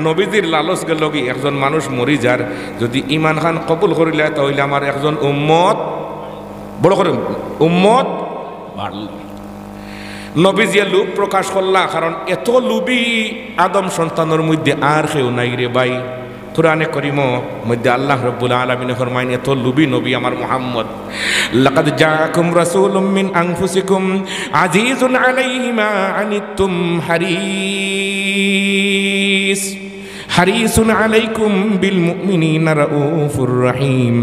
নবীজির লালচ গেল কি একজন মানুষ মরি যার যদি ইমান খান কবুল করিলে তাহলে আমার একজন উম্মত বড় করে উম্মত বাড়ল। নবীজিয়া লোভ প্রকাশ করলা কারণ এত লোভী আদম সন্তানের মধ্যে আর কেউ নাই রে ভাই। কুরআনে কারীম মধ্যে আল্লাহ রাব্বুল আলামিন ফরমায়েন এত লোভী নবী আমার মুহাম্মদ। লাকাদ জাআকুম রাসূলুম মিন আনফুসিকুম আজিজুন আলাইহি মা আনিতুম হারিসুন আলাইকুম বিল মুমিনিনা রাউফুর রহিম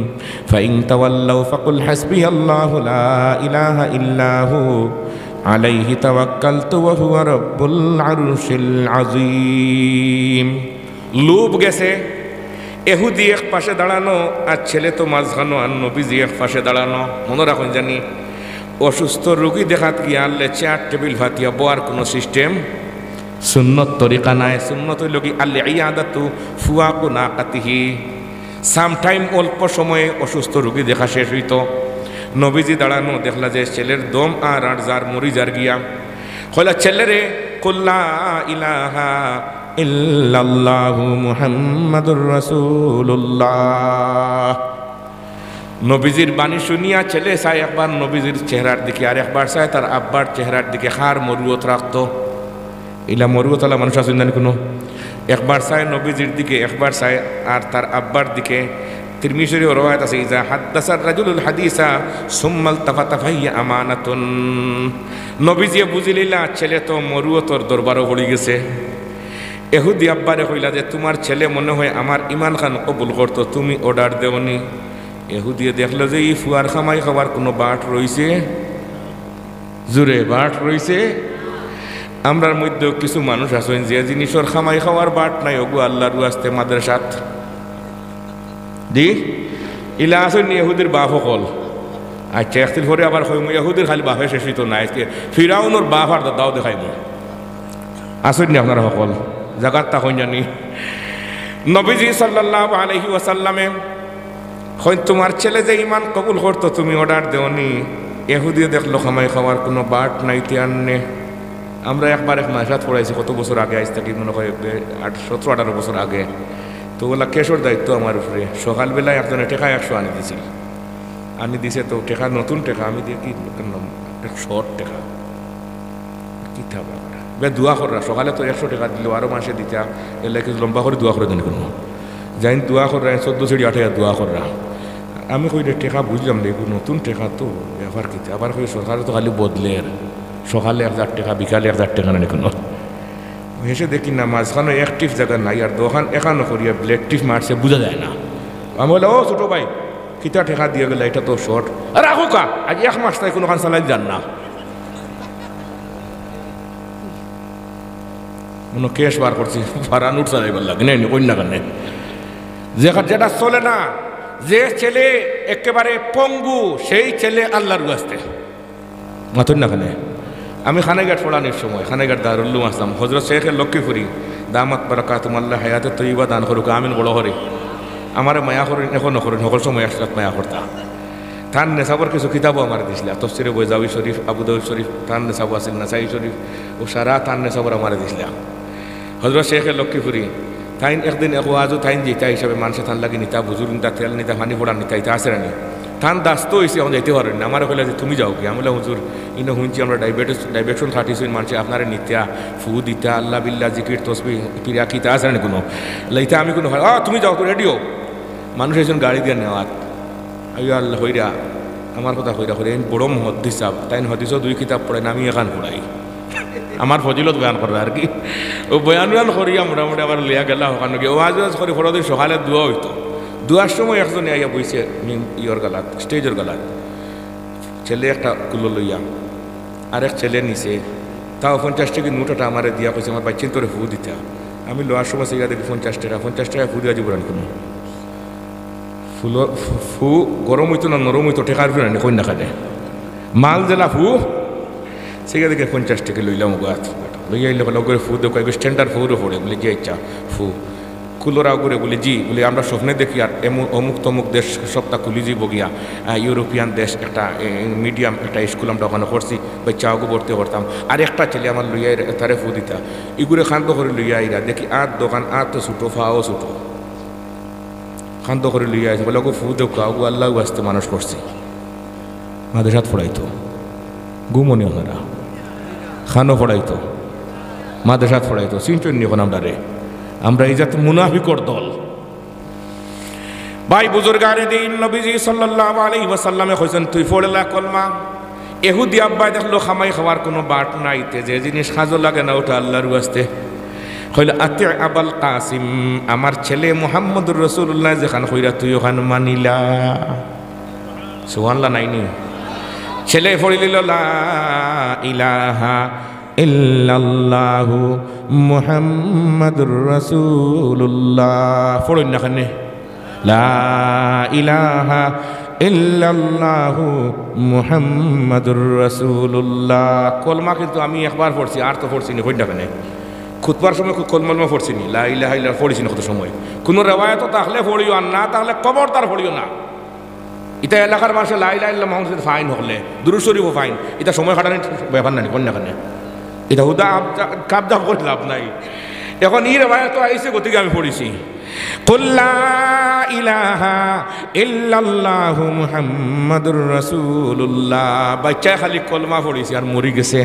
ফাইন তাওয়াল্লাউ ফাকুল হাসবিয়াল্লাহু লা ইলাহা ইল্লাহু আলাইহি তাওয়াক্কালতু ওয়া হুয়া রাব্বুল আরশিল আযীম। লোভ গেছে, এহুদি এক পাশে দাঁড়ানো আর ছেলে তো মাঝখানো আর নবীজি এক পাশে দাঁড়ানো। মনে রাখুন জানি অসুস্থ রোগী দেখাত গিয়ে আনলে চেয়ার টেবিল ভাতিয়া বোয়ার কোনো সিস্টেম সুন্নত তরিকা নাই। সুন্নত হইল কি আল্লে ইয়াদাতু ফুয়াকু নাকাতিহি। সামটাইম অল্প সময়ে অসুস্থ রোগী দেখা শেষ হইতো, নবীজি দাঁড়ানো দেখলা যে ছেলের দম আর যার মরি যার গিয়া হইলা ছেলেরে কুল্লা ইলাহা ইল্লাল্লাহু মুহাম্মাদুর রাসূলুল্লাহ। নবীজির বাণী শুনিয়া ছেলে চায় একবার নবীজির চেহারার দিকে আর একবার চায় তার আব্বার চেহারার দিকে। খার মরুয়ত রাখতো, ইলা মরুয়তলা মানুষ আছেন জানি কোনো। একবার চায় নবীজির দিকে, একবার চায় আর তার আব্বার দিকে। তিরমিজি রওয়ায়াত আছে ইজা হাদাসার রাজুলুল হাদিসা সুম্মাল তাফাতা ফাহিয়া আমানাতুন। নবীজি বুঝিলিলা ছেলে তো মরুয়তর দরবারও পড়ে গেছে। এহুদি আব্বারে কইলা যে তোমার ছেলে মনে হয় আমার ইমান খান কবুল করতো, তুমি অর্ডার দেওনি। এহুদিয়ে দেখলো যে এই ফুয়ার খামাই খাবার কোনো বাট রইছে, জোরে বাট রইছে। আমরার মধ্যেও কিছু মানুষ আছেন যে জিনিসের খামাই খাওয়ার বাট নাই, ওগু আল্লাহর ওয়াস্তে মাদ্রাসাত দি ইলা আসেন ইহুদির বাপ সকল। আচ্ছা একদিন পরে আবার কইম ইহুদির খালি বাপে শেষ হইতো না, আজকে ফিরাউনোর বাপ আর দাদাও দেখাইব। আসেন নি আপনারা সকল জাগাত তা হইন জানি। নবীজি সাল্লাল্লাহু আলাইহি ওয়াসাল্লামে হইন তোমার ছেলে যে ইমান কবুল করতো তুমি অর্ডার দেওনি। ইহুদিও দেখলো খামাই খাওয়ার কোনো বাট নাই তিয়ান্নে। আমরা একবার এক মাসাত পড়াইছি কত বছর আগে, আজ থেকে মনে হয় 17-18 বছর আগে। তো ওগুলা কেশর দায়িত্ব আমার উপরে। সকালবেলায় একজনে টেকা 100 আনি দিছিল, আনি দিছে তো টেকা নতুন টেকা আমি দিয়ে কি শর্ট টেকা কি থাকবে দোয়া করা। সকালে তো 100 টাকা দিল, আরও মাসে দিতা এলে কিছু লম্বা করে দোয়া করে দেন কোনো যাই দোয়া করা 14 সিঁড়ি 8 দোয়া করা। আমি কই টেকা বুঝলাম না নতুন টেকা তো ব্যাপার কি। আবার কই সরকারে তো খালি বদলের, সকালে 1000 টাকা বিকালে 1000 টাকা না কোনো। হেসে দেখি না মাঝখানে অ্যাক্টিভ জায়গা নাই আর দোকান এখানো করিয়া ব্ল্যাক টিপ মারছে, বোঝা যায় না। আমি বলে ও ছোটো ভাই কিতা টেকা দিয়ে গেলে এটা তো শর্ট। আর রাখো কা আজ 1 মাস তাই কোনো খান চালাই যান না। মনে কেস বার করছি ফারা নোট চালাইবার লাগে নেই কন্যা কানে যেটা চলে না। যে ছেলে একেবারে পঙ্গু সেই ছেলে আল্লাহর আসতে মাথুর না খানে। আমি খানাঘাট পড়ানোর সময় খানাঘাট দারুল উলুম আসলাম, হজরত শেখের লক্ষ্মীপুরি দামাত বারাকাতুহুম আল্লাহ হায়াতে তৈবা দান করুক আমিন বড় হরে। আমার মায়া করেন এখনও করেন, সকল সময় একসাথ মায়া করতা। তার নেশাবর কিছু কিতাবও আমার দিছিল, তফসিরে বৈজাউই শরীফ, আবু দাউদ শরীফ, তার নেশাব আসিল নাসাই শরীফ ও সারা তার নেশাবর আমার দিছিল। হজরত শেখের লক্ষ্মীপুরি তাইন একদিন এক আজও তাইন যেটা হিসাবে মানুষে থান লাগে নিতা বুজুর নিতা তেল নিতা পানি পড়া নিতা ইতা আসে রানি থান দাস্ত হয়েছে এখন যেতে পারেন না। আমার কইলা যে তুমি যাও কি? আমি বললাম হুজুর ইনো শুনছি আমরা ডাইবেকশন 30 মানুষে আপনারা নিত্যা ফু দিতা আল্লাহ বিল্লাহ জিকির তসবি ক্রিয়া কিতা আসে রানি কোনো লাইতা আমি কোনো তুমি যাও তো রেডিও মানুষ একজন গাড়ি দিয়ে নেওয়াত আইয়া আল্লাহ হইরা আমার কথা হইরা হইরা বড় মহদ্দিস সাহেব তাই হদিসও 2 কিতাব পড়েন, আমি এখান পড়াই আমার ফজিলত বয়ান করবে আর কি। ও বয়ান করিয়া মোটামুটি আবার লিয়া গেলা ওখানে গিয়ে ওয়াজ করে ফরদিন সকালে দোয়া হইতো। দোয়ার সময় একজনে আইয়া বইছে ইয়র গালাত স্টেজের গালাত, ছেলে একটা কুলো লইয়া আরেক ছেলে নিছে, তাও 50 টাকা নোটটা আমার দিয়া কইছে আমার বাচ্চিন তোরে ফু দিতা। আমি লোয়ার সময় সেগা দেখি 50 টাকা ফু দিয়া যাবো কোনো ফুল ফু গরম হইতো না নরম হইতো টেকার ফিরে আনি কন্যা খানে মাল জেলা ফু সেগা দেখে 50 টাকা লইলাম গাছ লইয়া আইলে লগে ফু দেবো স্ট্যান্ডার্ড ফুরও পড়ে বলে যে ইচ্ছা ফু কুলোরা ঘুরে বলি জি বলি আমরা স্বপ্নে দেখি আর অমুক তমুক দেশ সপ্তাহ খুলি যাইব গিয়া ইউরোপিয়ান দেশ একটা মিডিয়াম একটা স্কুল আমরা ওখানে করছি বাচ্চাকে ভর্তি করতাম আর একটা ছেলে আমার লইয়া তারে ফু দিতা ইগুরে খান্ত করে লইয়া আইরা দেখি আর দোকান আর তো ছুটো ফাও ছুটো খান্ত করে লইয়া আছে বলে ওকে ফু দেখা ওগু আল্লাহ আসতে মানুষ করছি মাদেশাত ফোড়াইতো গুমনি ওনারা খানো ফোড়াইতো মাদেশাত ফোড়াইতো চিনচন এখন আমরা এই জাত মুনাফিকর দল ভাই বুজুর্গারে দিন নবীজি সাল্লাল্লাহু আলাইহি ওয়াসাল্লামে কইছেন তুই পড়লা কলমা ইহুদি আব্বাই দেখলো খামাই খাওয়ার কোনো বাট নাই তে যে জিনিস খাজো লাগে না ওটা আল্লাহর ওয়াস্তে কইল আতি আবুল কাসিম আমার ছেলে মুহাম্মদুর রাসূলুল্লাহ যেখান কইরা তুই ওখান মানিলা সুবহানাল্লাহ নাইনি ছেলে পড়িল লা ইলাহা ইল্লাল্লাহু মুহাম্মাদুর রাসূলুল্লাহ পড়ুন না খানে লা ইলাহা ইল্লাল্লাহু মুহাম্মাদুর রাসূলুল্লাহ কলমা কিন্তু আমি একবার পড়ছি আর তো পড়ছি না কই না খানে খুতবার সময় কলমা পড়ছি নি লা ইলাহা ইল্লাল্লাহ পড়ছি না কত সময় কোন রিওয়ায়াত তাহলে পড়িও আর না তাহলে খবরদার পড়িও না এটা এলাকার মানুষের লা ইলাহা ইল্লাল্লাহ মুহাম্মাদ ফাইন হলে দুরূদ শরীফও ফাইন এটা সময় কাটানোর ব্যাপার নাই কোন না খানে এটা হুদা কাবদা করে লাভ নাই এখন এই রিওয়ায়াত আইছে গতিকে আমি পড়েছি কুল লা ইলাহা ইল্লাল্লাহু মুহাম্মাদুর রাসূলুল্লাহ বাচ্চা খালি কলমা পড়েছি আর মরি গেছে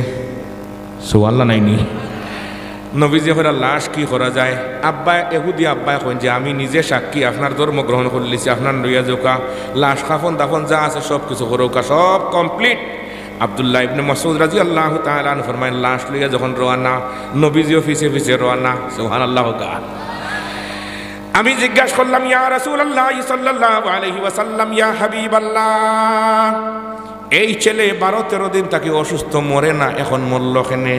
সুবহানাল্লাহ নাইনি নবীজি হরা লাশ কি করা যায় আব্বাই এহুদি আব্বাই কইন যে আমি নিজে সাক্ষী আপনার ধর্ম গ্রহণ করলিছি আপনার লইয়া যাওকা লাশ খাফন দাফন যা আছে সব কিছু করোকা সব কমপ্লিট আব্দুল্লাহ ইবনে মাসউদ রাদিয়াল্লাহু তাআলা আনহু ফরমায়েন লাশ লইয়া যখন রওনা নবীজিও পিছে রওনা সুবহানাল্লাহ গান আমি জিজ্ঞাসা করলাম ইয়া রাসূলুল্লাহ সাল্লাল্লাহু আলাইহি ওয়াসাল্লাম ইয়া হাবিবাল্লাহ এই ছেলে 12-13 দিন তাকে অসুস্থ মরে না এখন মরল কেনে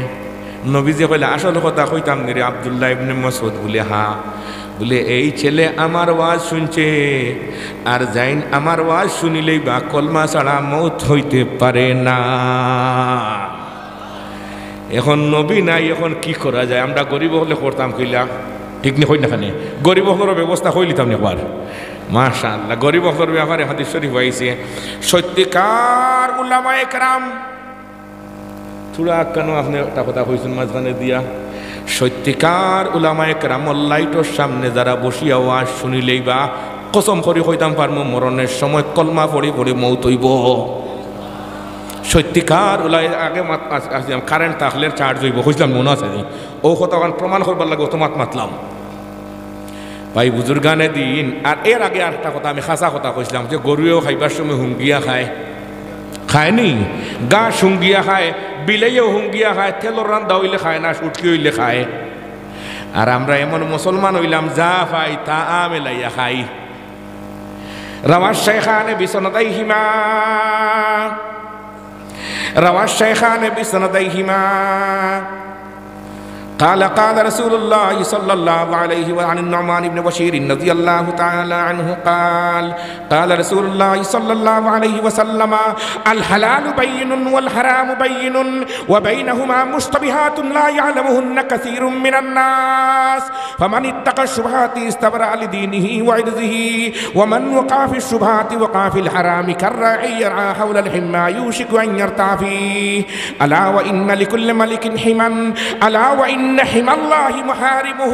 নবীজি কইলে আসল কথা কইতাম রে আব্দুল্লাহ ইবনে মাসউদ বলে হ্যাঁ বলে এই ছেলে আমার ওয়াজ শুনছে আর যাইন আমার ওয়াজ শুনিলেই বা কলমা ছাড়া মৌত হইতে পারে না এখন নবী নাই এখন কি করা যায় আমরা গরিব হলে করতাম কইলা ঠিক নি হই না খানে গরিব হলের ব্যবস্থা হইলিতাম না একবার মাশাআল্লাহ গরিব হলের ব্যাপারে হাদিস শরীফ আইছে সত্যিকার উলামায়ে কেরাম থোড়া কেন আপনি একটা কথা কইছেন মাঝখানে দিয়া সত্যিকার উলামায়ে কেরাম লাইটের সামনে যারা বসিয়া ওয়াজ শুনিলেই বা কসম করি কইতাম পারমু মরণের সময় কলমা পড়ি পড়ি মৌত হইব সত্যিকার উলাই আগে আসলাম কারেন্ট থাকলে চার্জ হইব কইলাম মনে আছে ও কথা প্রমাণ করবার লাগে তো মাতলাম ভাই বুজুর্গানে দিন আর এর আগে আর একটা কথা আমি খাসা কথা কইছিলাম যে গরুয়েও খাইবার সময় হুঙ্গিয়া খায়নি গা হুঙ্গিয়া খায় বিলাইও হুঙ্গিয়া খায় তেলর রান্দা হইলে খায় না সুটকি হইলে খায় আর আমরা এমন মুসলমান হইলাম যা পাই তা আমেলাইয়া খাই রাওয়াশ শাইখানে বিসনাদাইহিমা روى الشيخان بسنديهما قال رسول الله صلى الله عليه وعن النعمان بن بشير رضي الله تعالى عنه قال رسول الله صلى الله عليه وسلم الحلال بين والحرام بين وبينهما مشتبهات لا يعلمهن كثير من الناس فمن اتقى الشبهات استبرأ لدينه وعرضه ومن وقع في الشبهات وقع في الحرام كالراعي يرعى حول الحمى يوشك أن يرتع فيه ألا وإن لكل ملك حما ألا وإن حمى الله محارمه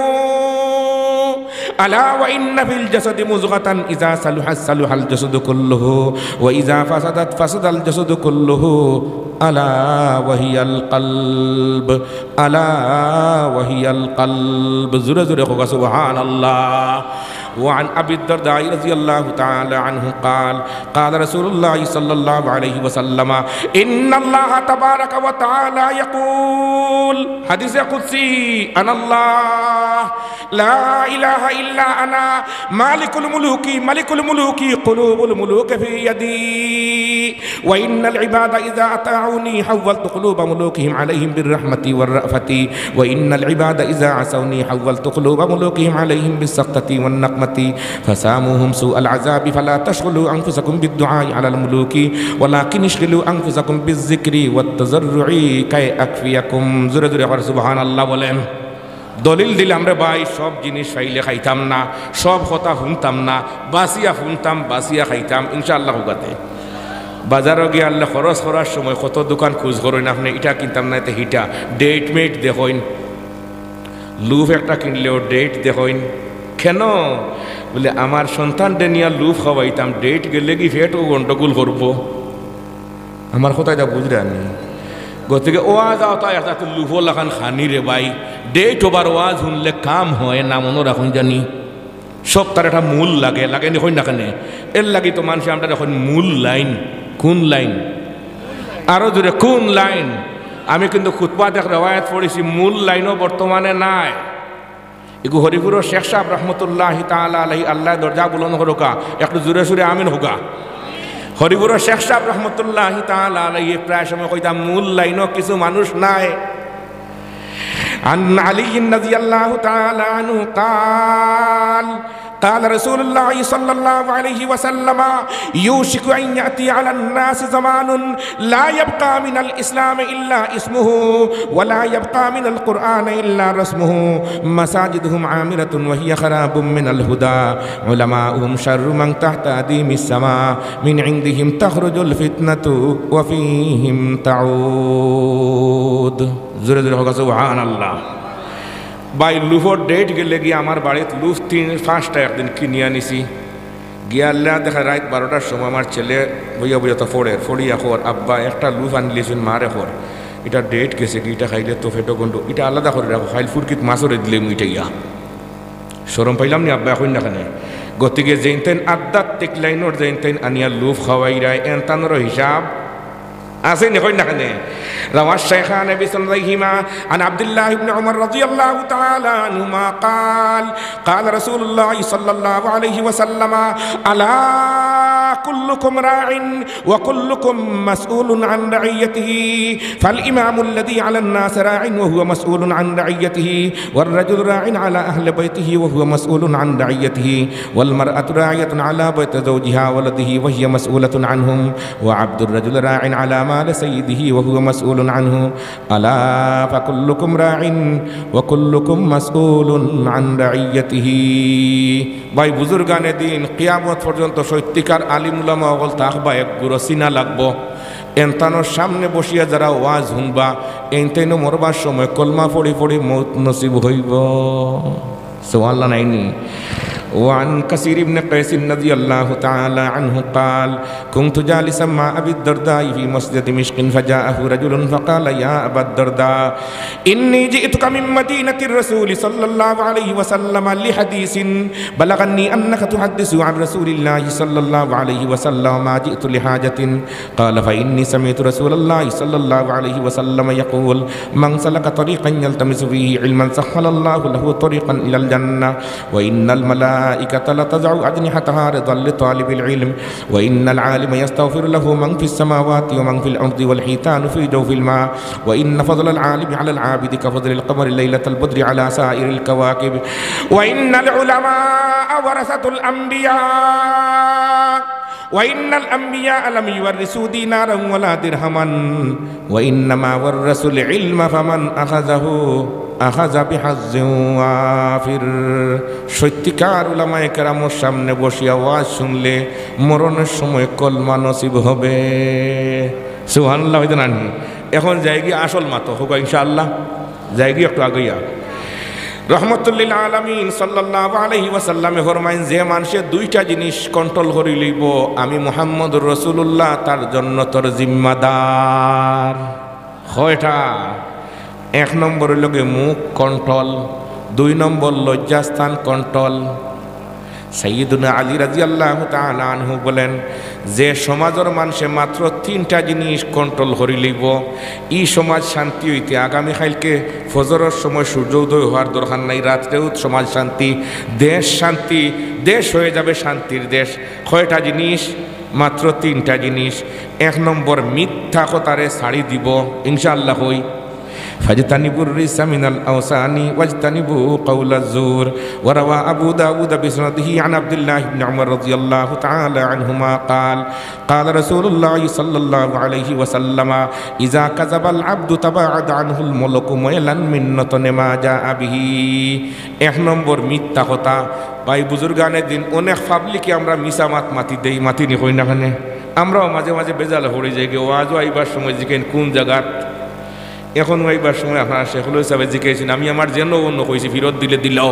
ألا وإن في الجسد مضغة إذا صلحت صلح الجسد كله وإذا فسدت فسد الجسد كله ألا وهي القلب ألا وهي القلب زر سبحان الله وعن أبي الدرداء رضي الله تعالى عنه قال رسول الله صلى الله عليه وسلم إن الله تبارك وتعالى يقول حديث قدسي أنا الله لا إله إلا أنا مالك الملوك قلوب الملوك في يدي وإن العباد إذا أطاعوني حولت قلوب ملوكهم عليهم بالرحمة والرأفة وإن العباد إذا عصوني حولت قلوب ملوكهم عليهم بالسخطة والنقمة فساموهم سوء العذاب فلا تشغلوا أنفسكم بالدعاء على الملوك ولكن اشغلوا أنفسكم بالذكر والتضرع كي أكفيكم زر سبحان الله ولم দলিল দিলাম রে ভাই, সব জিনিস ফাইলে খাইতাম না, সব কথা শুনতাম না, বাসিয়া শুনতাম বাসিয়া খাইতাম ইনশাআল্লাহ হুগাতে। বাজারও গিয়ে আল্লাহ খরচ করার সময় কত দোকান খোঁজ করেন, আপনি এটা কিনতাম না, এতে হিটা ডেট মেট দেখইন, লুফ একটা কিনলেও ডেট দেখইন। কেন বলে আমার সন্তানটা নিয়ে লুফ খাওয়াইতাম, ডেট গেলে কি ফেটও গন্ডগোল করবো, আমার কথাটা বুঝলে আমি। গতিকে ওয়াজ আওতায় একটা লুফো লাখান খানি রে ভাই, ডেট ওভার ওয়াজ শুনলে কাম হয় না, মনে রাখুন জানি সব তার একটা মূল লাগে, লাগে নি না কেন এর লাগি তো মানুষ আমরা এখন মূল লাইন, কোন লাইন আরো জোরে কোন লাইন। আমি কিন্তু খুতবা দেখ রেওয়ায়াত পড়েছি, মূল লাইনও বর্তমানে নাই। এগু হরিপুরের শেখ সাহেব রহমতুল্লাহ তাআলা আলাইহি, আল্লাহ দরজা বুলন্দ হোকা, একটু জোরে সুরে আমিন হোকা। হরিপুরের শেখ সাহেব রহমতুল্লাহ তাআলা আলাইহি প্রায় সময় কইতাম মূল লাইনও কিছু মানুষ নাই। عن علي رضي الله تعالى عنه قال قال رسول الله صلى الله عليه وسلم يوشك أن يأتي على الناس زمان لا يبقى من الإسلام إلا اسمه ولا يبقى من القرآن إلا رسمه مساجدهم عامرة وهي خراب من الهدى علماؤهم شر من تحت أديم السماء من عندهم تخرج الفتنة وفيهم تعود জোরে জোরে হোক সুবহানাল্লাহ। বাই লুফোর ডেট গেলে গিয়ে আমার বাড়িতে লুফ 3-5টা একদিন কিনে আনিছি। গিয়ে আল্লাহ দেখা রাত 12টার সময় আমার ছেলে বইয়া বইয়া তো ফড়িয়া খোর, আব্বা একটা লুফ আনলিছুন মারে খোর, এটা ডেট গেছে কি, এটা খাইলে তো ফেটো গন্ড, এটা আলাদা করে রাখো, খাইল ফুরকিত মাছরে দিলে মুইটা ইয়া সরম পাইলাম নি আব্বা এখন দেখানে। গতিকে যেইতেন আধ্যাত্মিক লাইনের যেইতেন আনিয়া লুফ খাওয়াই রায় এনতানোর হিসাব আছে নি কই দেখানে। روى الشيخان بسندهما عن عبد الله بن عمر رضي الله تعالى عنهما قال قال رسول الله صلى الله عليه وسلم ألا كلكم راع وكلكم مسؤول عن رعيته فالإمام الذي على الناس راع وهو مسؤول عن رعيته والرجل راع على أهل بيته وهو مسؤول عن رعيته والمرأة راعية على بيت زوجها ولده وهي مسؤولة عنهم وعبد الرجل راع على مال سيده وهو مسؤول عنه ألا فكلكم راع وكلكم مسؤول عن رعيته। ভাই বুজুর্গানে দিন কিয়ামত পর্যন্ত সত্যিকার আলিম উলামা ওগল তাকবা এক গুরো চিনা লাগবো। এনতানোর সামনে বসিয়া যারা ওয়াজ শুনবা এনতেনো মরবার সময় কলমা পড়ি পড়ি মৌত নসিব হইব। সুবহানাল্লাহ নাইনি। وعن كثير بن قيس رضي الله تعالى عنه قال كنت جالسا مع أبي الدرداء في مسجد دمشق فجاءه رجل فقال يا أبا الدرداء إني جئتك من مدينة الرسول صلى الله عليه وسلم لحديث بلغني أنك تحدث عن رسول الله صلى الله عليه وسلم ما جئت لحاجة قال فإني سمعت رسول الله صلى الله عليه وسلم يقول من سلك طريقا يلتمس فيه علما سهل الله له طريقا إلى الجنة وإن الملائكة لتضع أجنحتها رضا لطالب العلم وإن العالم يستغفر له من في السماوات ومن في الأرض والحيتان في جوف الماء وإن فضل العالم على العابد كفضل القمر ليلة البدر على سائر الكواكب وإن العلماء ورثة الأنبياء وإن الأنبياء لم يورثوا دينارا ولا درهما وإنما ورثوا العلم فمن أخذه আখাযা বিহাজ্জিন ওয়াফির। সত্যিকার উলামায়ে কেরামের সামনে বসিয়া ওয়াজ শুনলে মরণের সময় কলমা নসিব হবে। সুবহানাল্লাহ হইতে নানি। এখন যাই গিয়ে আসল মাতো হোক ইনশাআল্লাহ, যাই গিয়ে একটু আগেইয়া রহমতুল্লিল আলামিন সাল্লাল্লাহু আলাইহি ওয়াসাল্লামে ফরমাইন যে মানুষে দুইটা জিনিস কন্ট্রোল করে লইব আমি মুহাম্মদুর রাসূলুল্লাহ তার জন্য তোর জিম্মাদার। কয়টা? 1 নম্বর লগে মুখ কন্ট্রোল, 2 নম্বর লজ্জাস্থান কন্ট্রোল। সাইয়্যিদুনা আলী রাদিয়াল্লাহু তাআলা আনহু বলেন যে সমাজের মানুষে মাত্র 3টা জিনিস কন্ট্রোল করে লইব ই সমাজ শান্তি হইতে আগামী কালকে ফজরের সময় সূর্য উদয় হওয়ার দরকার নাই, রাত্রেও সমাজ শান্তি, দেশ শান্তি, দেশ হয়ে যাবে শান্তির দেশ। কয়টা জিনিস? মাত্র 3টা জিনিস। 1 নম্বর মিথ্যা কথারে ছাড়ি দিব ইনশাআল্লাহ হই। ফাজতানিবুর রিসা মিনাল আওসানি ওয়াজতানিবু কাওলাজ জুর। ওয়া রাওয়া আবু দাউদ বিসনাদিহি আন আব্দুল্লাহ ইবনে উমর রাদিয়াল্লাহু তাআলা আনহুমা قال قال رسول الله صلى الله عليه وسلم اذا كذب العبد تباعد عنه الملك ويلا منة ما جاء به। এক নম্বর মিথ্যা কথা। ভাই বুজুর্গানের দিন অনেক পাবলিকে আমরা মিছা মাতি দেই, মাতি নি কই না কানে আমরাও মাঝে মাঝে বেজাল হয়ে যাই গে। ওয়াজও আইবার সময় জিকেন কোন জায়গাত, এখন আইবার সময় আপনারা শেখুল হিসাবে জিকেছেন আমি আমার যেন অন্য কইছি ফিরত দিলে দিলাও।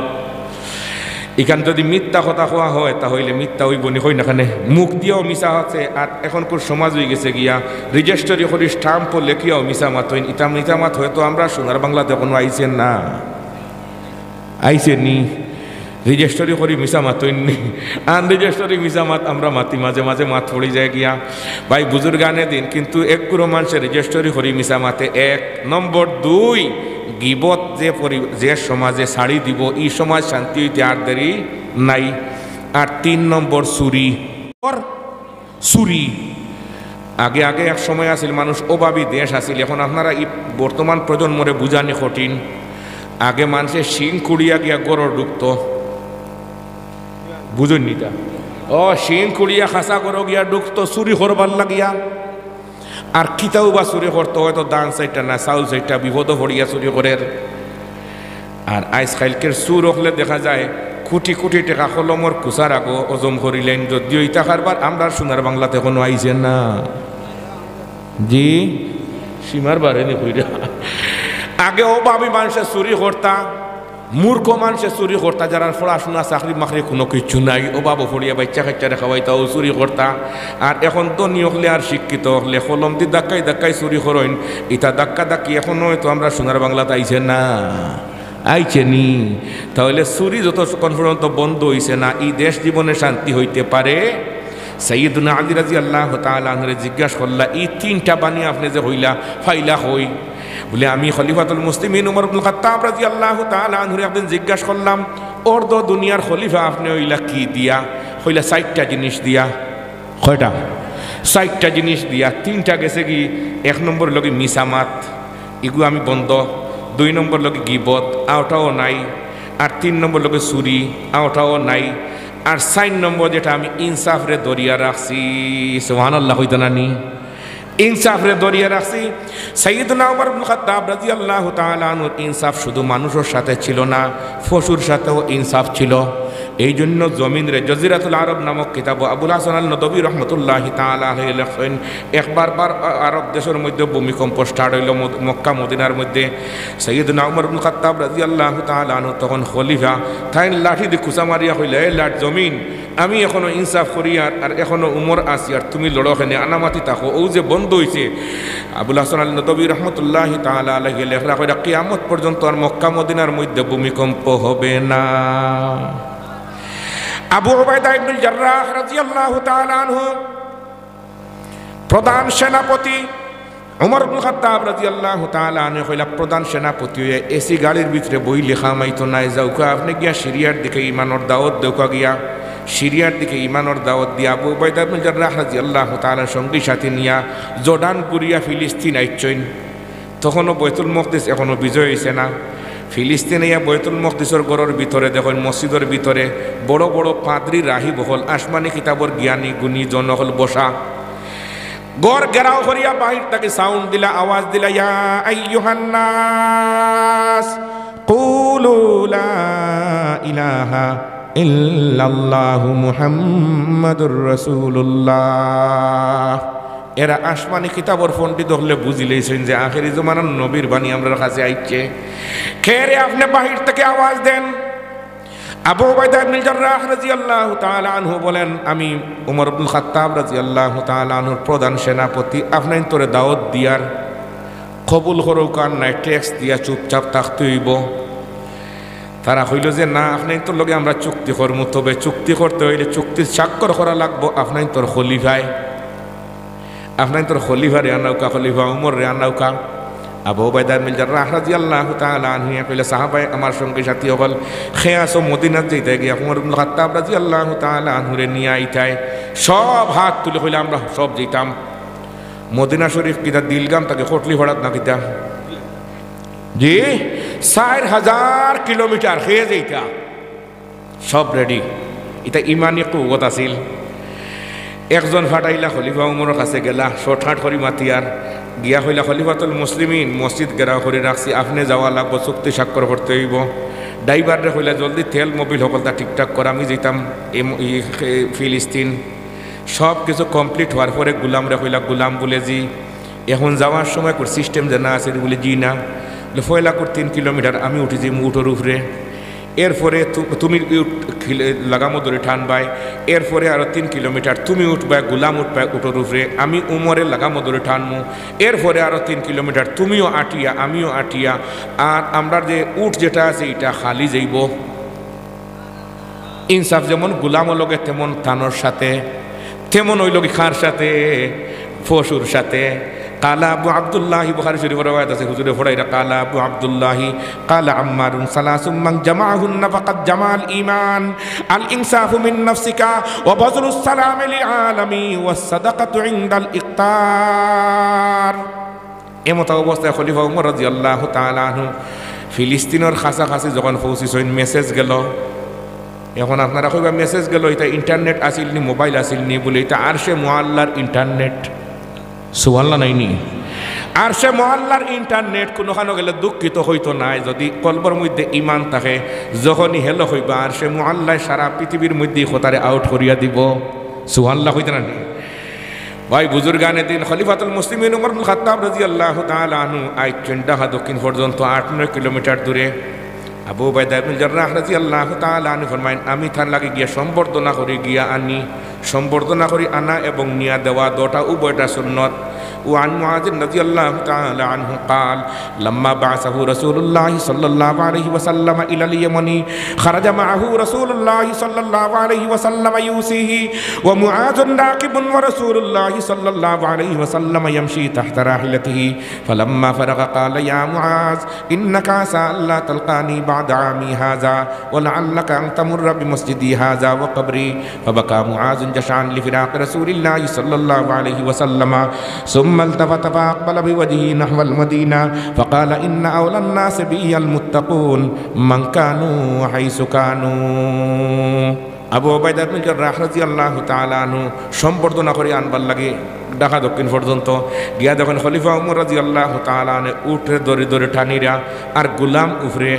এখান যদি মিথ্যা কথা কোয়া হয় তাহলে মিথ্যা হইব নি কই না কানে, মুখ দিয়েও মিছা হচ্ছে। আর এখনকার সমাজ হয়ে গেছে গিয়া রেজিস্ট্রি করি স্টাম্প লেখিয়াও মিছা মাত হইন। মিথ্যা মাত হয়তো আমরা সোনার বাংলাতে কোনো আইছেন না, আইসেন নি রেজিস্ট্রি করি মিছা মাতইনি, আন রেজিস্ট্রি মিছা মাত আমরা মাতি মাঝে মাঝে মাত পড়ি যায় গিয়া। ভাই বুজুর্গানে দিন কিন্তু এক গুরু মানুষের রেজিস্ট্রি করি মিছা মাতে। এক নম্বর। দুই, গিবত যে সমাজে ছাড়ি দিব এই সমাজ শান্তি হইতে আর দেরি নাই। আর তিন নম্বর চুরি। চুরি আগে আগে এক সময় আসিল মানুষ অভাবী দেশ আসিল, এখন আপনারা এই বর্তমান প্রজন্মরে বুঝানি কঠিন। আগে মানুষের শিং কুড়িয়া গিয়া গড় ঢুকতো, বুঝুন নিটা শিং কুড়িয়া খাসা গড় গিয়া ঢুকতো চুরি করবার লাগিয়া। আর কিতাও বা চুরি করতো হয়তো দান সাইডটা না চাউল সাইডটা বিপদ পড়িয়া চুরি করের। আর আইস খাইলকের চুর হলে দেখা যায় কোটি কোটি টাকা কলমর কুচার আগো ওজম করিলেন। যদিও ইটা কারবার আমরা সোনার বাংলাতে কোনো আইছেন না জি সীমার বাড়েনি কইরা। আগে অভাবী মানুষের চুরি করতা, মূর্খ মানুষের চুরি করতা, যারা পড়াশোনা চাকরি মাকরি কোনো কিছু নাই অভাব ফড়িয়া বাচ্চা কাচ্চারে খাওয়াইতাও চুরি করতা। আর এখন তো নিয়কলে আর শিক্ষিত হলে কলম দি ধাক্কাই ধাক্কাই চুরি করেন। ইটা ধাক্কা ধাক্কি এখনো হয়তো আমরা সোনার বাংলাতে আইছে না, আইছে নি। তাহলে চুরি যতক্ষণ পর্যন্ত বন্ধ হইছে না এই দেশ জীবনে শান্তি হইতে পারে। সাইয়্যিদুনা আলী রাদিয়াল্লাহু তাআলা আনহুরে জিজ্ঞাসা করলা এই তিনটা বাণী আপনি যে হইলা ফাইলা হই বলে আমি খলিফাতুল মুসলিমিন উমর ইবনুল খাত্তাব রাদিয়াল্লাহু তাআলা আনহুরে একদিন জিজ্ঞাসা করলাম অর্ধ দুনিয়ার খলিফা আপনি হইলা কি দিয়া? হইলা 4টা জিনিস দিয়া। কয়টা? 4টা জিনিস দিয়া। 3টা গেছে কি এক নম্বর লগে মিসামাত, এগুলো আমি বন্ধ। 2 নম্বর লগে গিবত, আওটাও নাই। আর 3 নম্বর লগে চুরি, আওটাও নাই। আর 4 নম্বর যেটা আমি ইনসাফরে দরিয়া রাখছি। সুবহানাল্লাহ হইতো না নি? ইনসাফরে দরিয়া রাখছি। সাইয়্যিদুনা উমর ইবনুল খাত্তাব রাদিয়াল্লাহু তাআলা আনহু ইনসাফ শুধু মানুষের সাথে ছিল না, পশুর সাথেও ইনসাফ ছিল। এই জন্য জমিনরে জজিরাতুল আরব নামক কিতাব আবুল হাসান আল নদভী রহমতুল্লাহি তাআলা আলাইহি লেখেন একবার আরব দেশের মধ্যে ভূমিকম্প স্টার্ট হইল মক্কা মদিনার মধ্যে। সাইয়্যিদুনা উমর ইবনুল খাত্তাব রাদিয়াল্লাহু তাআলা আনহু তখন খলিফা, তাই লাঠি দিয়ে খুঁচা মারিয়া কইলে এ লাট জমিন আমি এখনো ইনসাফ করি আর এখনো উমর আসি আর তুমি লড়খানে আনামাতি থাকো। ও যে বন্ধ হয়েছে আবুল হাসান আল নদভী রহমতুল্লাহি তাআলা আলাইহি লেখরা কইরা কিয়ামত পর্যন্ত আর মক্কা মদিনার মধ্যে ভূমিকম্প হবে না। আবু উবাইদা ইবনুল জাররাহ রাদিয়াল্লাহু তাআলা আনহু প্রধান সেনাপতি, উমর ইবনুল খাত্তাব রাদিয়াল্লাহু তাআলা আনহু কইলা প্রধান সেনাপতি হয়ে এসি গাড়ির ভিতরে বই লেখা মাইতো নাই যাওকা আপনি গিয়া সিরিয়ার দিকে ইমানের দাওয়াত দেওকা গিয়া সিরিয়ার দিকে ইমানের দাওয়াত দিয়া আবু উবাইদা ইবনুল জাররাহ রাদিয়াল্লাহু তাআলা সঙ্গী সাথী নিয়া জর্ডান পুরিয়া ফিলিস্তিন আইছেন। তখনও বাইতুল মুকদ্দিস এখনো বিজয় হয়েছে না। ফিলিস্তিনে বাইতুল মুকদ্দিসের ঘরের ভিতরে দেখেন মসজিদের ভিতরে বড় বড় পাদ্রী রাহি বহল আসমানি কিতাবর জ্ঞানী গুণী জনহল বসা। গড় গেরাও করিয়া বাহির থেকে সাউন্ড দিলা, আওয়াজ দিলা, ইয়া আইয়ুহান নাস কুলু লা ইলাহা ইল্লাল্লাহু মুহাম্মাদুর রাসূলুল্লাহ। এরা আসমানি কিতাবর ফোনটি ধরলে বুঝিলেছেন যে আখেরি জমানার নবীর বাণী আমরা কাছে আইছে। খেরে আপনি বাহির থেকে আওয়াজ দেন। আবু উবাইদা ইবনুল জাররাহ রাদিয়াল্লাহু তাআলা আনহু বলেন আমি উমর ইবনুল খাত্তাব রাদিয়াল্লাহু তাআলা আনহুর প্রধান সেনাপতি, আপনার তোরে দাওয়াত দিয়ার কবুল করুক আর নাই ট্যাক্স দিয়া চুপচাপ থাকতে হইব। তারা হইল যে না আপনার তোর লগে আমরা চুক্তি করব, তবে চুক্তি করতে হইলে চুক্তির স্বাক্ষর করা লাগবো আপনার তোর খলিফায়। আপনার তোর খলিফা রে আনাউকা, খলিফা উমর রে আনাউকা। আবু উবাইদা ইবনুল জাররাহ রাদিয়াল্লাহু তাআলা আনহু কইলে সাহাবায়ে আমার সঙ্গে সাথী হল খেয়াসো মদিনাত যাইতে গিয়া উমর ইবনুল খাত্তাব রাদিয়াল্লাহু তাআলা আনহু রে নিয়ে আইতায় সব হাত তুলে কইলে আমরা সব যেতাম। মদিনা শরীফ কিতা দিলগাম তাকে খটলি ভরাত না কিতা জি 4000 কিলোমিটার খেয়ে যেটা সব রেডি। এটা ইমানি কুওয়াত আছিল। একজন ফাটাইলা খলিফা উমরের কাছে গেলা শর্টকাট করি মাতিয়ার গিয়া হইলা খলিফাতুল মুসলিমিন মসজিদ গেরাও করে রাখছি, আপনি যাওয়া লাগবো, চুক্তি স্বাক্ষর করতে হইব। ড্রাইভারে হইলা জলদি তেল মোবিল সকলটা ঠিকঠাক করা, আমি যেতাম ফিলিস্তিন। সব কিছু কমপ্লিট হওয়ার পরে গুলামরে হইলা গুলাম বলে জি এখন যাওয়ার সময় কোর সিস্টেম জানা আছে বলে জি না ফয়লা কোর 3 কিলোমিটার আমি উঠেছি উঠোর উপরে, এরপরে তুমি লাগামো ধরে ঠানবাই, এরপরে আরো 3 কিলোমিটার তুমি উঠবাই গুলাম উঠবাই উঠোর উপরে, আমি উমরে লাগামো ধরে ঠানমু, এরপরে আরো 3 কিলোমিটার তুমিও আটিয়া আমিও আটিয়া, আর আমরা যে উঠ যেটা আছে এটা খালি যাইব। ইনসাফ যেমন গুলাম লগে তেমন তানোর সাথে, তেমন ওই লোক খার সাথে ফসুর সাথে। কালা আবু আব্দুল্লাহি বুখারী শরীফের রওয়ায়াত আছে হুজুরে ফড়াইরা কালা আবু আব্দুল্লাহি কালা আম্মারুন সালাসুম মান জামাআহুন্না ফাকাদ জামাল ঈমান আল ইনসাফু মিন নাফসিকা ওয়া বাযলুস সালামি লিল আলামি ওয়াস সাদাকাতু ইনদাল ইফতার। এমত অবস্থায় খলিফা ওমর রাদিয়াল্লাহু তাআলা আনহু ফিলিস্তিনের কাছাকাছি যখন পৌঁছিছেন মেসেজ গেল। এখন আপনারা কইবা মেসেজ গেল এটা ইন্টারনেট আসিল নি মোবাইল আসিল নি বলে, এটা আরশে মুআল্লার ইন্টারনেট। সুবহানাল্লাহ নাইনি আরশে মুআল্লার ইন্টারনেট কোনখানে গেলে দুঃখিত হইতো নাই যদি কলবর মধ্যে ইমান থাকে। যখনই হেলো হইবা আরশে মুআল্লাহ সারা পৃথিবীর মধ্যে খোতারে আউট করিয়া দিব। সুবহানাল্লাহ হইতো না ভাই বুজুর্গানে দিন খলিফাতুল মুসলিমিন উমর ইবনে খাত্তাব রাদিয়াল্লাহু তাআলা আনহু আইছেন ঢাকা দক্ষিণ পর্যন্ত 8-9 কিলোমিটার দূরে। আবু উবাইদা ইবনে জাররাহ রাদিয়াল্লাহু তাআলা আনহু ফরমায়েন আমি তার লাগি গিয়া সম্বর্ধনা করে গিয়া আনি, সম্বর্ধনা করি আনা এবং নিয়া দেওয়া দুটা উভয়টা সুন্নত। وعن معاذ رضي الله تعالى عنه قال لما بعثه رسول الله صلى الله عليه وسلم إلى اليمن خرج معه رسول الله صلى الله عليه وسلم يوصيه ومعاذ راكب ورسول الله صلى الله عليه وسلم يمشي تحت راحلته فلما فرغ قال يا معاذ إنك عسى ألا تلقاني بعد عامي هذا ولعلك أن تمر بمسجدي هذا وقبري فبكى معاذ جشعا لفراق رسول الله صلى الله عليه وسلم ثم التفت فأقبل بوجهه نحو المدينة فقال إن أولى الناس بي المتقون من كانوا حيث كانوا। আবু উবাইদা ইবনে জাররাহ রাদিয়াল্লাহু তাআলা আনহু সম্বর্ধনা করে আনবার লাগে ঢাকা দক্ষিণ পর্যন্ত গিয়া যখন খলিফা উমর রাদিয়াল্লাহু তাআলা আনহু উঠে দড়ি দড়ি টানিরা আর গুলাম উফরে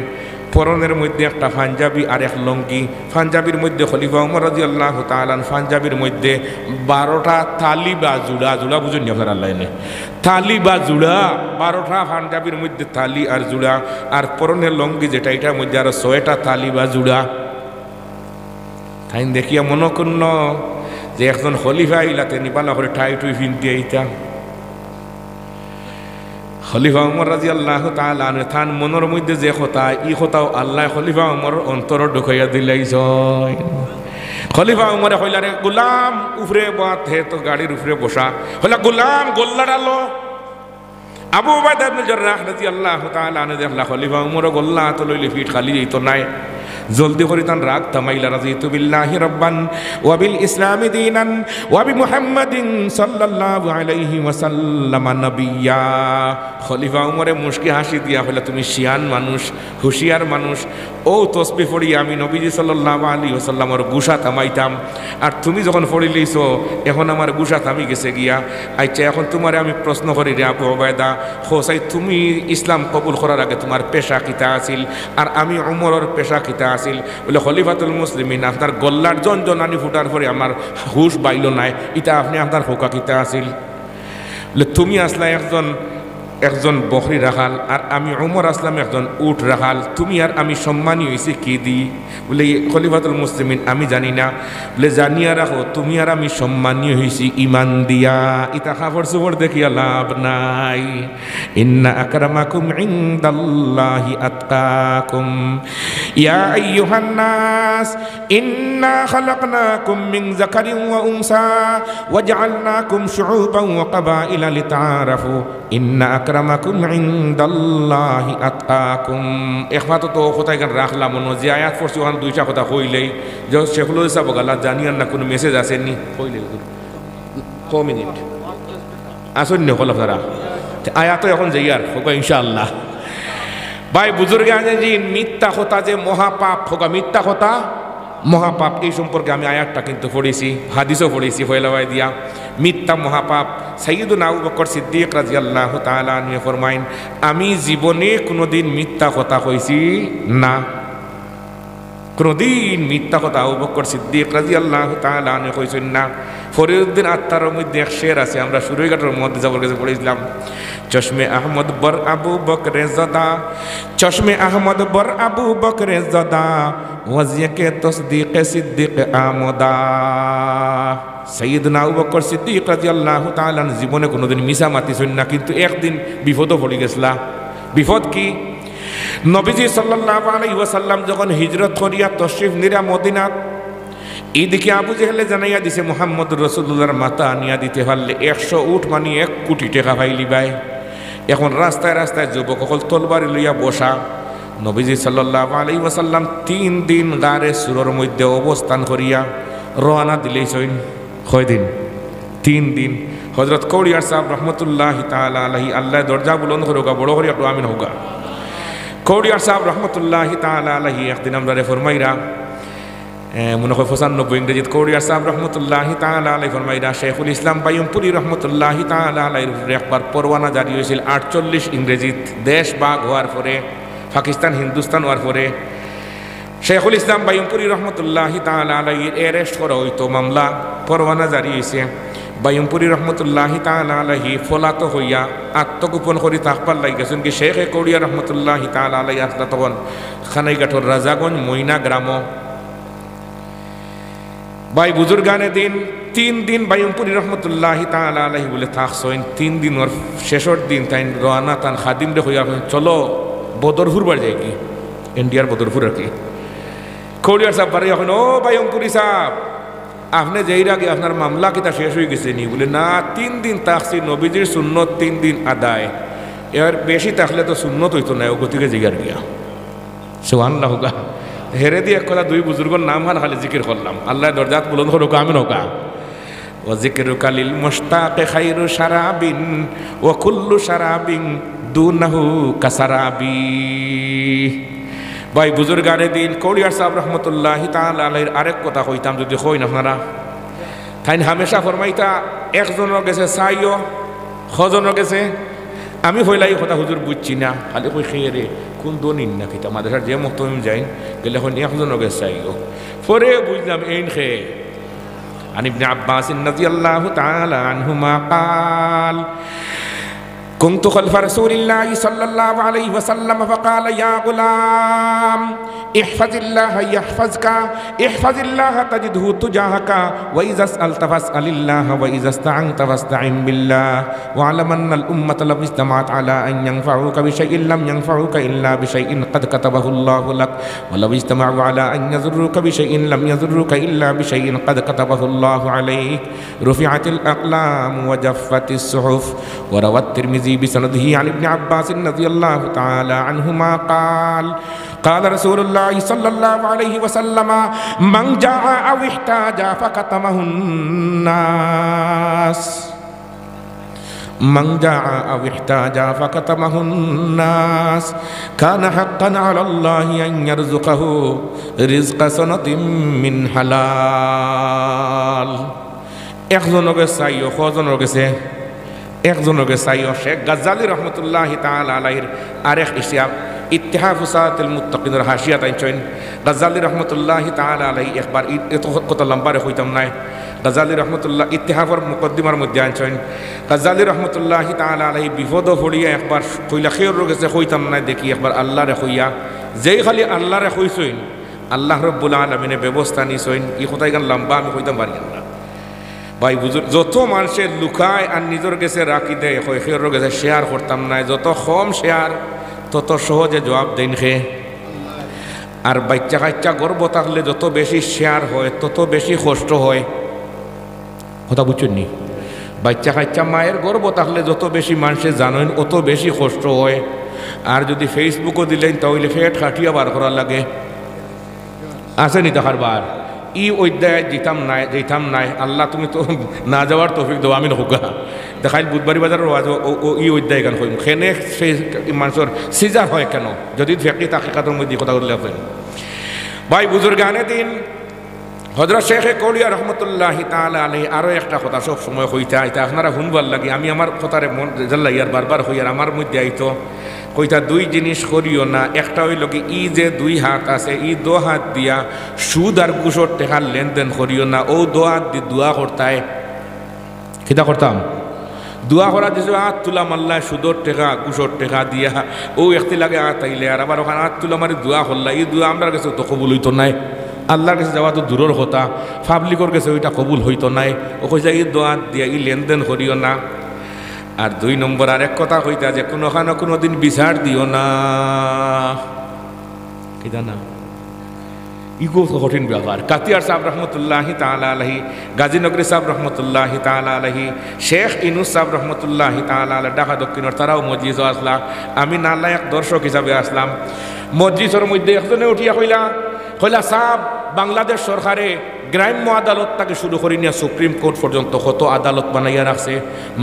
পরনের মধ্যে একটা পাঞ্জাবি আর এক লঙ্গি, পাঞ্জাবির মধ্যে খলিফা উমর রাদিয়াল্লাহু তাআলা পাঞ্জাবির মধ্যে 12টা তালি বা জুড়া, জুড়া বুঝুন আপনার আল্লাহ এনে তালি বা জুড়া 12টা পাঞ্জাবির মধ্যে তালি আর জুড়া, আর পরনের লঙ্গি যেটা এটার মধ্যে আরো 6টা তালি বা জুড়া। তাই দেখিয়া মনে করল যে একজন খলিফা ইলাতে নিবালা করে ঠাই টুই ফিনতে এইটা খলিফা উমর রাদিয়াল্লাহু তাআলা আনহু থান মনের মধ্যে যে কথা ই কথাও আল্লাহ খলিফা উমর অন্তর ঢুকাইয়া দিলাইছয়। খলিফা উমরে কইলারে গোলাম উপরে বাত হে তো গাড়ির উপরে বসা, হইলা গোলাম গোল্লা ডালো। আবু উবাইদা ইবনে জাররাহ রাদিয়াল্লাহু তাআলা আনহু দেখলা খলিফা উমর গোল্লা তো লইলে ফিট খালি যাইতো নাই, জলদি করে তান রাগ থামাইলা রাদিতু বিল্লাহি রাব্বান ওয়া বিল ইসলামি দীনান ওয়া বি মুহাম্মাদিন সাল্লাল্লাহু আলাইহি ওয়াসাল্লাম নবিয়্যা। খলিফা উমরে মুশকি হাসি দিয়া হইলা তুমি শিয়ান মানুষ, হুশিয়ার মানুষ, ও তসবিহ পড়ি আমি নবীজি সাল্লাল্লাহু আলাইহি ওয়াসাল্লামের গুসা থামাইতাম, আর তুমি যখন পড়ি লইছো এখন আমার গুসা থামি গেছে গিয়া। আচ্ছা এখন তোমারে আমি প্রশ্ন করি রে আবু উবাইদা, হোসাই তুমি ইসলাম কবুল করার আগে তোমার পেশা কিতা আছিল আর আমি উমরের পেশা কিতা আছিল? বলে খলিফাতুল মুসলিমিন আপনার গল্লার জনজনানি ফুটার পরে আমার হুশ বাইল নাই, ইটা আপনি আপনার হোকা কিতা আছিল? বলে তুমি আসলা একজন বকরি রাখাল আর আমি উমর আসলাম একজন উট রাখাল, তুমি আর আমি সম্মানী হয়েছি কি দি? বলে খলিফাতুল মুসলিমিন আমি জানি না। বলে জানিয়া রাখো তুমি আর আমি সম্মানী হয়েছি ইমান দিয়া, ইতা খাবার সুবর দেখিয়া লাভ নাই। ইন্না আকরামাকুম ইনদাল্লাহি আতকাকুম ইয়া আইয়ুহান নাস ইন্না খালাকনাকুম মিন যাকারিন ওয়া উনসা ওয়া জাআলনাকুম শুউবান ওয়া কাবাইলা লিতাআরাফু ইন্না আকরামাকুম ইনদাল্লাহি আতকাকুম। একমাত্র তো কোথায় গান রাখলাম মনে যে আয়াত পড়ছি ওখানে 2টা কথা কইলেই যে শেখুল ইসলাম বগালা জানিয়ার না কোনো মেসেজ আসেননি কইলে ক মিনিট আসেন নি হল আপনারা আয়াত এখন যাই আর হোক ইনশাআল্লাহ। ভাই বুজুর্গ আছেন যে মিথ্যা কথা যে মহাপাপ হোক, মিথ্যা কথা মহাপাপ। এই সম্পর্কে আমি আয়াতটা কিন্তু পড়েছি, হাদিসও পড়েছি ফয়লাওয়াই দিয়া। মিথ্যা মহাপাপ। সাইয়্যিদুনা আবু বকর সিদ্দিক রাদিয়াল্লাহু তাআলা আনহু ফরমাইন, আমি জীবনে কোনোদিন মিথ্যা কথা কইছি না, কোনোদিন মিথ্যা কথা আবু বকর সিদ্দিক রাদিয়াল্লাহু তাআলা আনহু কইছেন না। ফরিদউদ্দিন আত্মার মধ্যে এক শের আছে, আমরা সুরৈঘাটের মধ্যে যাবার কাছে পড়েছিলাম। চশমে আহমদ বর আবু বকরে জদা, চশমে আহমদ বর আবু বকরে জদা, ওয়াজিকে তসদিকে সিদ্দিক আমদা। সাইয়্যিদুনা আবু বকর সিদ্দিক রাদিয়াল্লাহু তাআলা জীবনে কোনোদিন মিছা মাতিছেন না, কিন্তু একদিন বিপদও পড়ে গেছলা। বিপদ কি? নবীজি সাল্লাল্লাহু আলাইহি ওয়াসাল্লাম যখন হিজরত করিয়া তশরিফ নিরা মদিনাত, এইদিকে আবু জেহেলে জানাইয়া দিছে মুহাম্মদ রাসূলুল্লাহর মাথা আনিয়া দিতে পারলে 100 উট মানে 1 কোটি টাকা পাইলি ভাই। এখন রাস্তায় রাস্তায় যুবক সকল তলবারি লইয়া বসা। নবীজি সাল্লাল্লাহু আলাইহি ওয়াসাল্লাম 3 দিন গারে সুরের মধ্যে অবস্থান করিয়া রওনা দিলেছেন। কয়দিন? 3 দিন। হযরত কৌড়িয়ার সাহেব রহমতুল্লাহি তাআলা আলাইহি, আল্লাহ দরজা বুলন্দ করুক, বড় করে একটু আমিন হোক। কৌড়িয়ার সাহেব রহমতুল্লাহি তাআলা আলাইহি একদিন আমরা ফরমাইরা, মনে হয় 95 ইংরেজিত, কৌড়িয়ার সাহেব রহমতুল্লাহি তাআলা আলাইহি ফরমাইরা শেখুল ইসলাম বাইয়ুমপুরি রহমতুল্লাহি তাআলা আলাইহির একবার পরওয়ানা জারি হয়েছিল 48 ইংরেজিত। দেশ ভাগ হওয়ার পরে, পাকিস্তান হিন্দুস্তান হওয়ার পরে শেখুল ইসলাম বাইয়ুমপুরি রহমতুল্লাহি তাআলা আলাইহির অ্যারেস্ট করা হইতো, মামলা পরওয়ানা জারি হয়েছে। বাইয়ুমপুরি রহমতুল্লাহি তাআলা আলাইহি ফলাত হইয়া আত্মগোপন করে থাকবার লাগিয়েছেন কি শেখ কৌড়িয়া রহমতুল্লাহি তাআলা আলাইহি আসলা তখন খানাইঘাটর রাজাগঞ্জ মইনা গ্রাম। ভাই বুজুর্গানে দিন 3 দিন বাইয়ুমপুরি রহমতুল্লাহি তাআলা আলাইহি বলে থাকছেন। 3 দিন ওর শেষের দিন তাই রওনা তান খাদিম রে হইয়া চলো বদরপুর বার যাই কি, ইন্ডিয়ার বদরপুর আর কি। কৌড়িয়ার সাহেব বাড়ি এখন, ও বাইয়ুমপুরি সাহেব আপনি যেই আগে আপনার মামলা কিতা শেষ হয়ে গেছে নি? বলে না, 3 দিন থাকছি, নবীজির সুন্নত 3 দিন আদায়, এবার বেশি থাকলে তো সুন্নত হইতো না, ও গতিকে জিগার গিয়া। সুবহানাল্লাহ হোকা। হেরে দিয়ে এক কথা 2 বুজুর্গর নাম হান খালি জিকির করলাম, আল্লাহ দরজাত বুলন্দ করুক, আমিন হোকা। ও জিকরুকা লিল মুশতাক খায়রু শারাবিন ওয়া কুল্লু শারাবিন দুনাহু কাসারাবি। ভাই বুজুর্গানে দিন কৌড়িয়ার সাহেব রহমতুল্লাহি তাআলা আলাইহির আরেক কথা কইতাম, যদি কইন আপনারা, তাই হামেশা ফরমাইতা একজনের গেছে চাইও, ছজনের গেছে। আমি হইলাই কথা হুজুর বুঝছি না, খালি কই খেয়ে রে কোন দনিন না কিতা মাদ্রাসার যে মহতমিম যাই গেলে এখন একজনের গেছে চাইও। পরে বুঝলাম এইন খেয়ে। আন ইবনে আব্বাস রাদিয়াল্লাহু তাআলা আনহুমা قال كنت خلف رسول الله صلى الله عليه وسلم فقال يا غلام احفظ الله يحفظك احفظ الله تجده تجاهك وإذا سألت فاسأل الله وإذا استعنت فاستعن بالله واعلم أن الأمة لو اجتمعت على أن ينفعوك بشيء لم ينفعوك إلا بشيء قد كتبه الله لك ولو اجتمعوا على أن يضروك بشيء لم يضروك إلا بشيء قد كتبه الله عليك رفعت الأقلام وجفت الصحف. وروى الترمذي بسنده عن ابن عباس رضي الله تعالى عنهما قال قال رسول الله صلى الله عليه وسلم من جاء أو احتاج فكتمه الناس من جاء أو احتاج فكتمه الناس كان حقا على الله أن يرزقه رزق سنة من حلال. একজনের চাইও, কজনের গেছে? একজনের চাইও। শেখ গাজ্জালি রহমতুল্লাহি তাআলা আলাইহির আরেক ইসিয়াব ইত্তিহাফ উসাতুল মুত্তাকিনের হাসিয়া তাইছেন। গাজ্জালি রহমতুল্লাহি তাআলা আলাইহি একবার এত কথা লম্বারে হইতাম নাই, গাজ্জালি রহমতুল্লাহ ইত্তিহাফের মুকদ্দিমার মধ্যে আনছেন। গাজ্জালি রহমতুল্লাহি তাআলা আলাইহি বিপদ হড়িয়া একবার কইলা খের গেছে হইতাম নাই দেখি, একবার আল্লাহরে হইয়া যেই খালি আল্লাহরে হইছেন আল্লাহ রাব্বুল আলামিনে ব্যবস্থা নিছেন। এই কথাই গান লম্বা আমি কইতাম পারি না ভাই বুঝুর। যত মানুষের লুকায় আর নিজের কাছে রাখি দেয়, খের গেছে শেয়ার করতাম নাই, যত কম শেয়ার তত সহজে জবাব দেন খে। আর বাচ্চা কাচ্চা গর্ব থাকলে যত বেশি শেয়ার হয় তত বেশি কষ্ট হয়, কথা বুঝছেন নি? বাচ্চা কাচ্চা মায়ের গর্ব থাকলে যত বেশি মানুষে জানেন অত বেশি কষ্ট হয়। আর যদি ফেসবুকও দিলেন তাহলে ফেট খাটিয়া বার করার লাগে, আসেনি দেখার বার ই অধ্যায় যেতাম নাই আল্লাহ তুমি তো না যাওয়ার তৌফিক দাও আমি নৌকা দেখাইল বুধবাড়ি বাজারের ওয়াজ ও ই অধ্যায় গান কইম খেনে সেই মানুষের সিজার হয় কেন যদি ফেকি তাকিকাতের মধ্যে কথা বললে আপনি ভাই বুজুর্গানে দিন হযরত শেখ কৌলিয়া রহমতুল্লাহি তাআলা আলাইহি আরো একটা কথা সব সময় হইতা এটা আপনারা শুনবার লাগে আমি আমার কথারে মন জাল্লাইয়ার বারবার হইয়ার আমার মধ্যে আইতো কইতা দুই জিনিস করিও না একটা হইল কি ই যে দুই হাত আছে ই দো হাত দিয়া সুদ আর ঘুষর টেকার লেনদেন করিও না ও দো হাত দিয়ে দোয়া করতায় কিতা করতাম দোয়া করা দিছে হাত তুলা মাল্লা সুদর টেকা ঘুষর টেকা দিয়া ও একটি লাগে হাত আইলে আর আবার ওখানে হাত তুলা মারি দোয়া করলা এই দোয়া আমরা কাছে তো কবুল হইতো নাই আল্লাহর কাছে যাওয়া তো দূরের কথা পাবলিকর কাছে ওইটা কবুল হইতো নাই ও কইছে ই দোয়া দিয়া ই লেনদেন করিও না আর দুই নম্বর আরেক কথা কইতা যে কোনোখানে কোনোদিন বিচার দিও না কিতা না ইগো কঠিন ব্যাপার কাতিয়ার সাহেব রহমতুল্লাহি তাআলা আলাইহি গাজীনগরী সাহেব রহমতুল্লাহি তাআলা আলাইহি শেখ ইনুস সাহেব রহমতুল্লাহি তাআলা আলাইহি ঢাকা দক্ষিণের তারাও মসজিদ আসলা আমি নালায়ক দর্শক হিসাবে আসলাম মসজিদের মধ্যে একজনে উঠিয়া কইলা সাহেব বাংলাদেশ সরকারে গ্রাম্য আদালত থেকে শুরু করি নিয়ে সুপ্রিম কোর্ট পর্যন্ত কত আদালত বানাইয়া রাখছে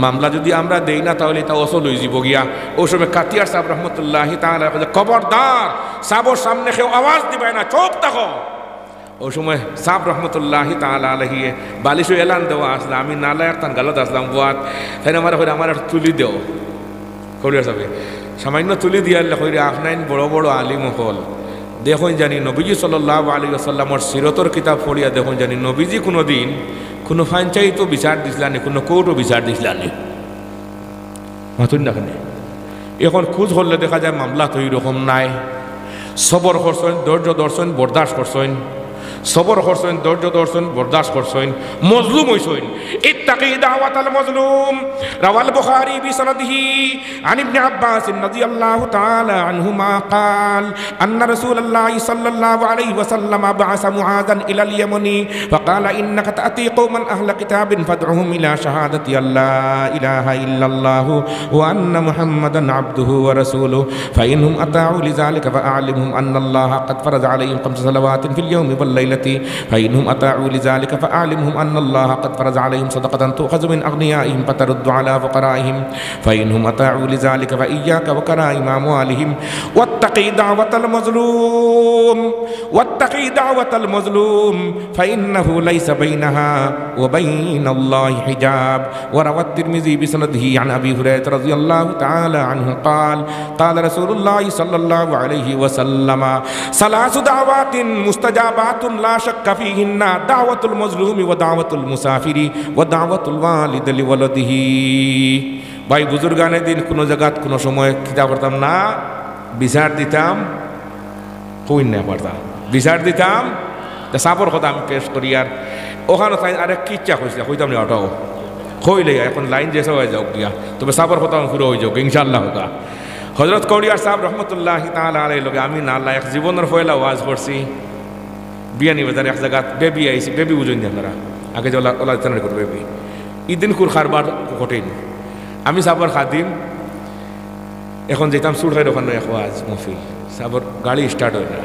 মামলা যদি আমরা দেই না তাহলে তা অসল হয়ে যাব গিয়া ওই সময় কাতিয়ার সাহেব রহমতুল্লাহি তাআলা খবরদার সাবর সামনে কেউ আওয়াজ দিবে না চুপ থাকো ওই সময় সাহেব রহমতুল্লাহি তাআলা আলাইহি বালিশ এলান দেওয়া আসলে আমি নালায়ক তান গালত আসলাম বুয়াত তাই আমার তুলি দেও করিয়া যাবে সামান্য তুলি দিয়া কইরে আপনাইন বড় বড় আলিম হল দেখুন জানি নবীজি সাল্লাল্লাহু আলাইহি ওয়াসাল্লামর সিরতর কিতাব পড়িয়া দেখুন জানি নবীজি কোনো দিন কোনো পঞ্চায়েতও বিচার দিছিলেন কোনো কোর্টও বিচার দিছিলেন মাতুন না এখন খোঁজ করলে দেখা যায় মামলা তো এইরকম নাই সবর করছেন ধৈর্য ধরছেন বরদাস্ত করছেন সবর করছেন ধৈর্য ধরছেন বরদাস্ত করছেন মজলুম হইছেন ইত্তাকি দাওয়াতাল মজলুম রাওয়াল বুখারী বিসনাদিহি আন ইবনে আব্বাস রাদিয়াল্লাহু তাআলা আনহুমা قال ان رسول الله صلى الله عليه وسلم بعث معاذا الى اليمن فقال انك تاتي قوما اهل كتاب فادعهم الى شهاده ان لا اله الا الله وان محمدا عبده ورسوله فانهم اطاعوا لذلك فاعلمهم ان الله قد فرض عليهم 5 صلوات في اليوم والليله فإنهم أطاعوا لذلك فأعلمهم أن الله قد فرض عليهم صدقة تؤخذ من أغنيائهم فترد على فقرائهم فإنهم أطاعوا لذلك فإياك وكرائم أموالهم واتقي دعوة المظلوم فإنه ليس بينها وبين الله حجاب وروى الترمذي بسنده عن أبي هريرة رضي الله تعالى عنه قال رسول الله صلى الله عليه وسلم 3 دعوات مستجابات لا شك فيهن دعوة المظلوم ودعوة المسافر ودعوة الوالد لولده ভাই বুজুর্গানে দিন কোনো জায়গাত কোনো সময় কিতা করতাম না বিচার দিতাম কই না পারতাম বিচার দিতাম তা সাপর কথা আমি পেশ করি আর ওখানে তাই আরে কি ইচ্ছা হয়েছিল কইতাম না ওটাও কইলে এখন লাইন যেসব হয়ে যাও গিয়া তবে সাপর কথা পুরো হয়ে যাও ইনশাআল্লাহ হোগা হযরত কৌলিয়ার সাহেব রহমতুল্লাহি তাআলা আলাইহি লগে আমি না লায়ক জীবনের ফয়লা ওয়াজ করছি বিয়ানি বাজারে এক জায়গা বেবি আইসি বেবি বুঝুন না আপনারা আগে যে ওলা জানার করবে বেবি ইদিন কুর খারবার কঠিন আমি সাবর খাদিম এখন যেতাম সুর হয় ওখানে এক ওয়াজ মফিল সাবর গাড়ি স্টার্ট হয় না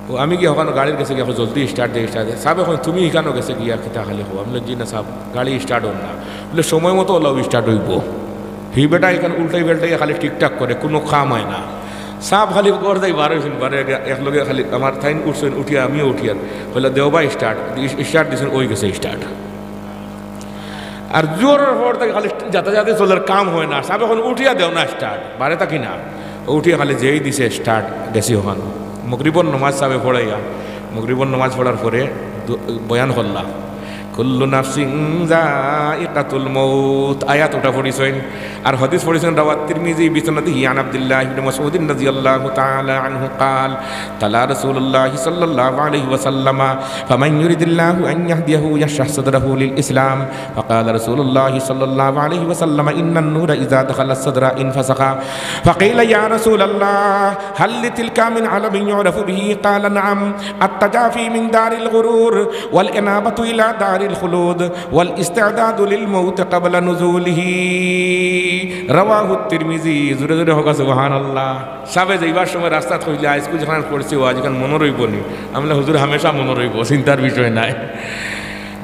ও আমি গিয়ে ওখানে গাড়ির কাছে গিয়ে জলদি স্টার্ট দিয়ে সাহেব এখন তুমি এখানে গেছে গিয়া খিতা খালি হো আমি জি না সাহেব গাড়ি স্টার্ট হন না বলে সময় মতো ওলাও স্টার্ট হইব হি বেটা এখানে উল্টাই বেল্টাই খালি ঠিকঠাক করে কোনো কাম হয় না সাপ খালি গড় দেয় বারোইছেন বারে একলগে খালি আমার থাইন উঠছেন উঠিয়া আমিও উঠিয়ার হইলে দেওবা স্টার্ট দিয়েছেন ওই গেছে স্টার্ট আর জোরের পর থেকে খালি যাতায়াতে চলার কাম হয় না সাপ এখন উঠিয়া দেও না স্টার্ট বারে থাকি না উঠিয়া খালি যেই দিছে স্টার্ট গেছি ওখান মগরিবর নমাজ সাবে পড়াইয়া মগরিবর নমাজ পড়ার পরে বয়ান করলাম কুল্লু নাফসিন যায়িকাতুল মাউত আয়াত ওটা পড়িছেন আর হাদিস পড়িছেন রাওয়াত তিরমিজি বিসনাদিহি আন আব্দুল্লাহ ইবনে মাসউদ রাদিয়াল্লাহু তাআলা আনহু قال قال رسول الله صلى الله عليه وسلم فمن يريد الله ان يهديه يشرح صدره للاسلام فقال رسول الله صلى الله عليه وسلم ان النور اذا دخل الصدر انفسخ فقيل يا رسول الله هل لتلك من علم يعرف به قال نعم التجافي من دار الغرور والانابه الى دار দারিল খুলুদ ওয়াল ইস্তিদাদু লিল মাউত ক্বাবলা নুজুলিহি রাওয়াহু তিরমিজি। জোরে জোরে হোক সুবহানাল্লাহ। সাবে যাইবার সময় রাস্তা কইলে আজকে যখন পড়ছি ওয়াজ এখন মনে রইবনি, আমরা হুজুর হামেশা মনে রইব, চিন্তার বিষয় নাই।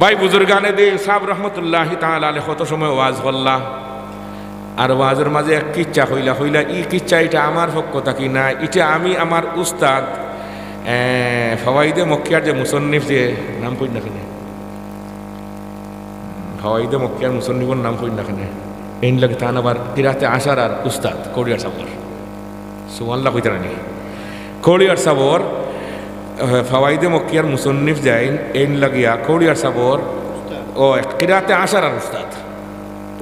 ভাই বুজুর্গানে দে সাহেব রহমতুল্লাহি তাআলা আলাইহি কত সময় ওয়াজ করলা, আর ওয়াজের মাঝে এক কিচ্ছা হইলা ই কিচ্ছা এটা আমার পক্ষ থাকি না, এটা আমি আমার উস্তাদ ফাওয়াইদে মক্কিয়ার যে মুসন্নিফ, যে নাম কই না কেনে, ফাওয়াইদে মক্কিয়ার মুসন্নিফের নাম কই না কেনে, এই লাগে তান আবার কিরাতে আসার আর উস্তাদ কোড়িয়ার সাবর, সুবহানাল্লাহ কইতে রানি কোড়িয়ার সাবর ফাওয়াইদে মক্কিয়ার মুসন্নিফ যাইন এই লাগিয়া কোড়িয়ার সাবর ও কিরাতে আসার আর উস্তাদ।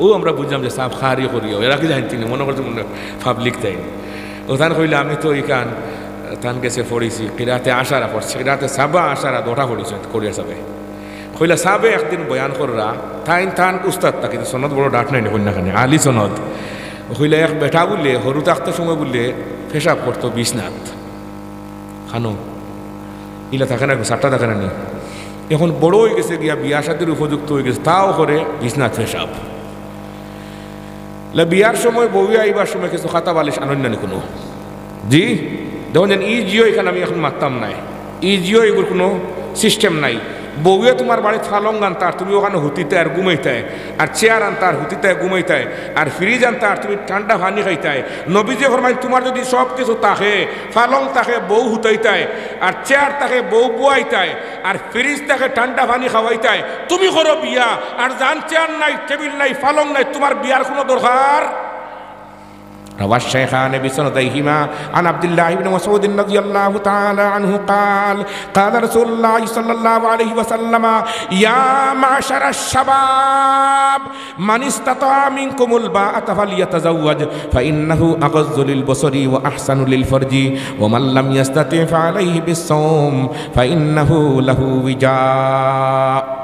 ও আমরা বুঝলাম যে সাপ খারি করিও, এরা কি জানছি মনে করছে মনে পাবলিক তাই ও তান কইলে আমি তো ইখান তান গেছে পড়েছি কিরাতে আসারা পড়ছে, কিরাতে সাবা আসারা দোটা পড়েছে কোরিয়া সাবে কইলা সাবে একদিন বয়ান কররা থান উস্তাদ তা কিন্তু সনদ বড় ডাট নাই কন্যাখানে আলী সনদ কইলা এক বেটা বললে হরু থাকতে সময় বললে পেশাব করতো বিছনাথ খানো ইলা থাকে না, সাতটা থাকে না নি, এখন বড় হয়ে গেছে গিয়া বিয়া শাদির উপযুক্ত হয়ে গেছে, তাও করে বিছনাথ পেশাব। বিয়ার সময় বউ আইবার সময় কিছু খাতা বালিশ আনন্দ নি কোনো, জি দেখুন যেন ই জিও এখানে আমি এখন মারতাম নাই, ই জিও এগুলো কোনো সিস্টেম নাই। বউয়ে তোমার বাড়ি ফালং আনতার তুমি ওখানে হুতিতে আর ঘুমাইতায়, আর চেয়ার আনতার হুতিতে ঘুমাইতায়, আর ফ্রিজ আনতার তুমি ঠান্ডা পানি খাইতায়। নবীজি ফরমাই তোমার যদি সব কিছু থাকে, ফালং থাকে বউ হুতাইতায়, আর চেয়ার থাকে বউ বুয়াইতায়, আর ফ্রিজ থাকে ঠান্ডা পানি খাওয়াইতায়, তুমি করো বিয়া। আর যান চেয়ার নাই, টেবিল নাই, ফালং নাই, তোমার বিয়ার কোনো দরকার। روى الشيخان بسنديهما عن عبد الله بن مسعود رضي الله تعالى عنه قال قال رسول الله صلى الله عليه وسلم يا معشر الشباب من استطاع منكم الباءة فليتزوج فإنه أغض للبصر وأحسن للفرج ومن لم يستطع فعليه بالصوم فإنه له وجاء